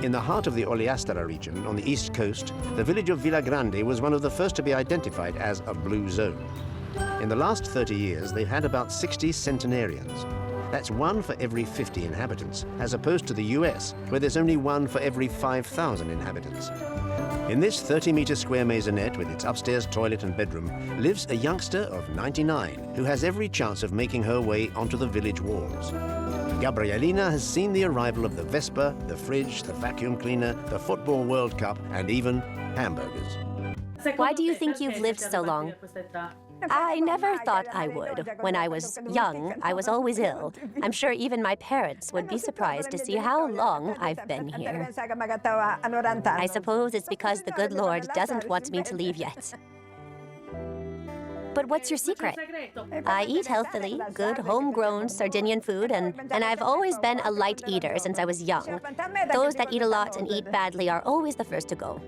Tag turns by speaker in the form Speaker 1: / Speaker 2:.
Speaker 1: In the heart of the Ogliastra region, on the east coast, the village of Villa Grande was one of the first to be identified as a blue zone. In the last 30 years, they've had about 60 centenarians. That's 1 for every 50 inhabitants, as opposed to the US, where there's only 1 for every 5,000 inhabitants. In this 30-meter square maisonette with its upstairs toilet and bedroom lives a youngster of 99 who has every chance of making her way onto the village walls. Gabrielina has seen the arrival of the Vespa, the fridge, the vacuum cleaner, the Football World Cup, and even hamburgers.
Speaker 2: Why do you think you've lived so long? I never thought I would. When I was young, I was always ill. I'm sure even my parents would be surprised to see how long I've been here. I suppose it's because the good Lord doesn't want me to leave yet. But what's your secret? I eat healthily, good homegrown Sardinian food, and I've always been a light eater since I was young. Those that eat a lot and eat badly are always the first to go.